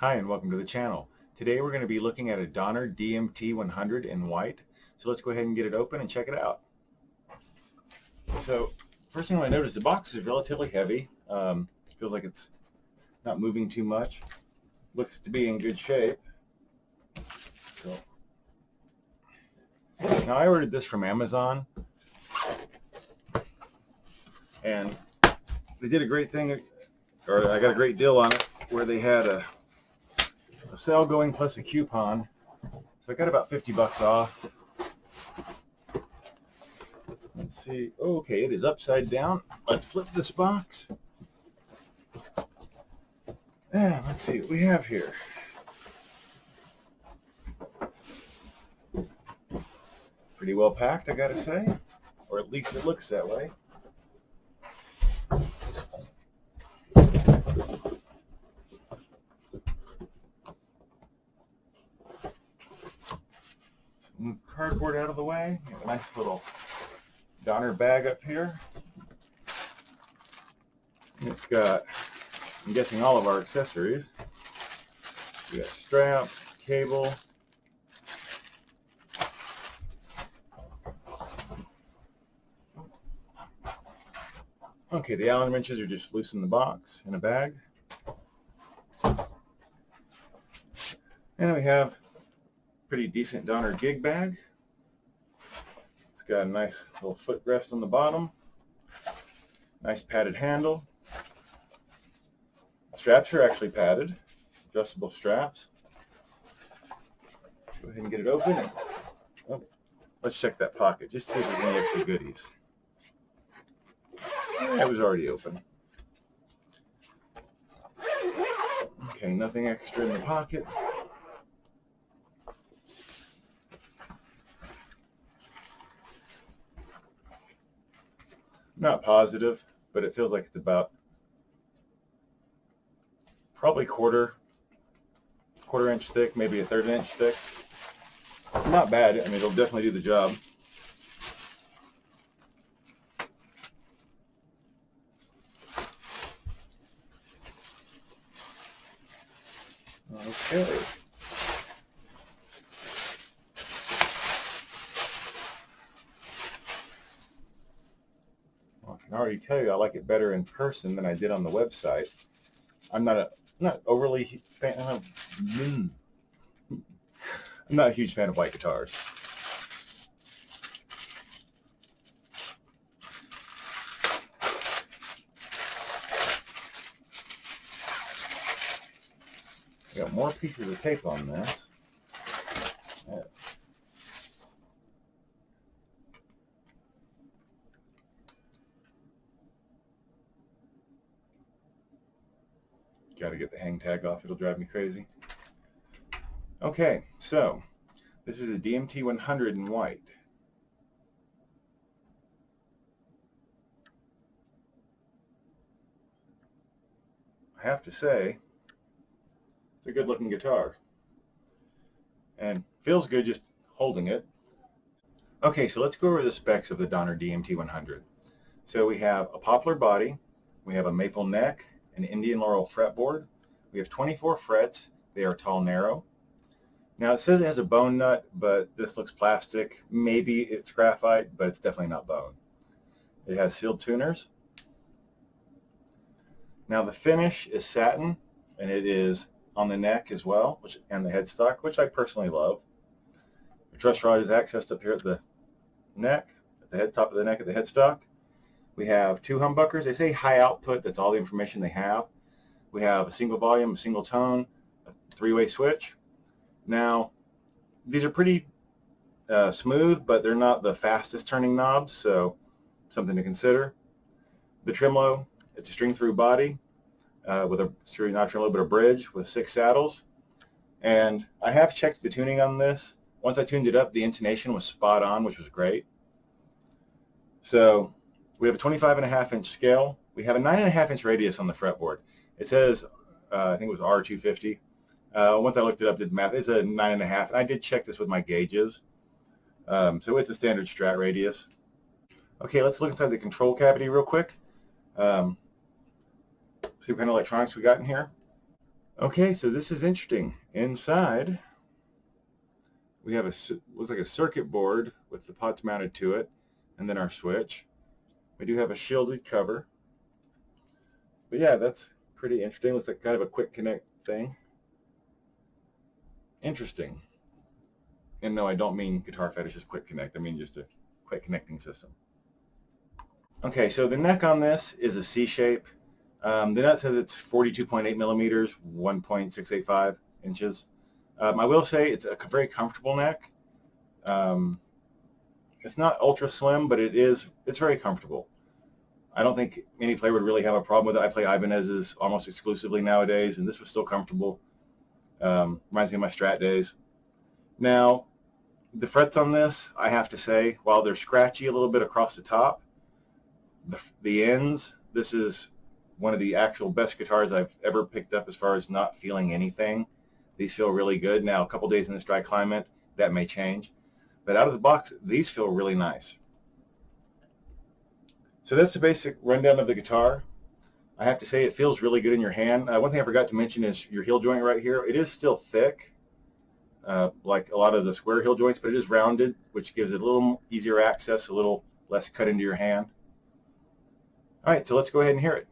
Hi and welcome to the channel. Today we're going to be looking at a Donner DMT-100 in white. So let's go ahead and get it open and check it out. So first thing I noticed, the box is relatively heavy. Feels like it's not moving too much. Looks to be in good shape. So now I ordered this from Amazon, and they did a great thing, or I got a great deal on it, where they had a sale going plus a coupon. So I got about 50 bucks off. Let's see. Okay, it is upside down. Let's flip this box. Yeah, let's see what we have here. Pretty well packed, I gotta say. Or at least it looks that way. Some cardboard out of the way. Got a nice little Donner bag up here. And it's got, I'm guessing, all of our accessories. We got straps, cable. Okay, the Allen wrenches are just loose in the box in a bag. And we have a pretty decent Donner gig bag. It's got a nice little footrest on the bottom. Nice padded handle. Straps are actually padded, adjustable straps. Let's go ahead and get it open. And, let's check that pocket, just to see if there's any extra goodies. It was already open. Okay, nothing extra in the pocket. Not positive, but it feels like it's about probably quarter inch thick, maybe a third inch thick. Not bad. I mean, it'll definitely do the job. Okay. Well, I can already tell you I like it better in person than I did on the website. I'm not overly fan of. I'm not a huge fan of white guitars. Got more pieces of tape on this. Got to get the hang tag off. It'll drive me crazy. Okay, so this is a DMT-100 in white. I have to say, it's a good-looking guitar, and feels good just holding it. Okay, so let's go over the specs of the Donner DMT-100. So we have a poplar body, we have a maple neck, an Indian laurel fretboard. We have 24 frets. They are tall narrow. Now it says it has a bone nut, but this looks plastic. Maybe it's graphite, but it's definitely not bone. It has sealed tuners. Now the finish is satin, and it is on the neck as well, and the headstock, which I personally love. The truss rod is accessed up here at the neck, at the top of the neck, at the headstock. We have two humbuckers. They say high output. That's all the information they have. We have a single volume, a single tone, a three-way switch. Now, these are pretty smooth, but they're not the fastest turning knobs, so something to consider. The tremolo, it's a string-through body with a not tremolo, but a bridge with 6 saddles. And I have checked the tuning on this. Once I tuned it up, the intonation was spot on, which was great. So we have a 25.5-inch scale. We have a 9.5-inch radius on the fretboard. It says, I think it was R250. Once I looked it up, did the math, it's a 9.5. And I did check this with my gauges. So it's a standard Strat radius. Okay, let's look inside the control cavity real quick. See what kind of electronics we got in here. Okay, so this is interesting. Inside, we have looks like a circuit board with the pots mounted to it, and then our switch. We do have a shielded cover. But yeah, that's pretty interesting. Looks like kind of a quick connect thing. Interesting. And no, I don't mean Guitar Fetish's quick connect. I mean just a quick connecting system. Okay, so the neck on this is a C shape. The nut says it's 42.8 millimeters, 1.685 inches. I will say it's a very comfortable neck. It's not ultra slim, but it's very comfortable. I don't think any player would really have a problem with it. I play Ibanez's almost exclusively nowadays, and this was still comfortable. Reminds me of my Strat days. Now, the frets on this, I have to say, while they're scratchy a little bit across the top, the ends, this is one of the actual best guitars I've ever picked up as far as not feeling anything. These feel really good. Now, a couple days in this dry climate, that may change. But out of the box, these feel really nice. So that's the basic rundown of the guitar. I have to say it feels really good in your hand. One thing I forgot to mention is your heel joint right here. It is still thick, like a lot of the square heel joints, but it is rounded, which gives it a little easier access, a little less cut into your hand. All right, so let's go ahead and hear it.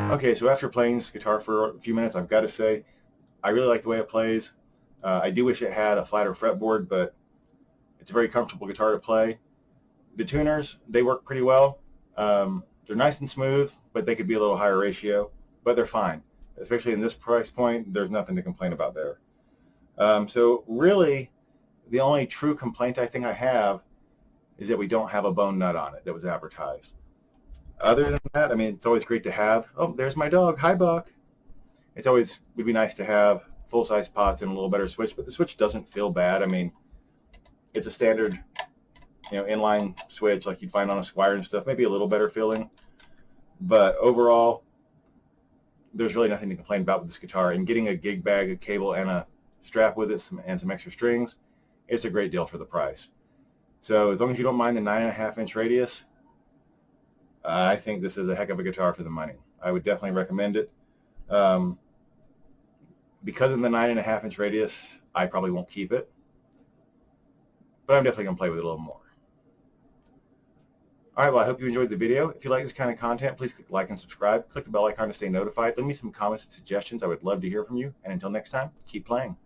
Okay, so after playing this guitar for a few minutes, I've got to say, I really like the way it plays. I do wish it had a flatter fretboard, but it's a very comfortable guitar to play. The tuners, they work pretty well. They're nice and smooth, but they could be a little higher ratio, but they're fine. Especially in this price point, there's nothing to complain about there. So really, the only true complaint I think I have is that we don't have a bone nut on it that was advertised. Other than that, I mean, it's always great to have. Oh, there's my dog. Hi, Buck. Would be nice to have full-size pots and a little better switch, but the switch doesn't feel bad. I mean, it's a standard, inline switch like you'd find on a Squire and stuff. Maybe a little better feeling, but overall, there's really nothing to complain about with this guitar. And getting a gig bag, a cable, and a strap with it, and some extra strings, it's a great deal for the price. So as long as you don't mind the 9.5-inch radius, I think this is a heck of a guitar for the money. I would definitely recommend it. Because of the 9.5-inch radius, I probably won't keep it, but I'm definitely going to play with it a little more. All right, well, I hope you enjoyed the video. If you like this kind of content, please click like and subscribe. Click the bell icon to stay notified. Leave me some comments and suggestions. I would love to hear from you. And until next time, keep playing.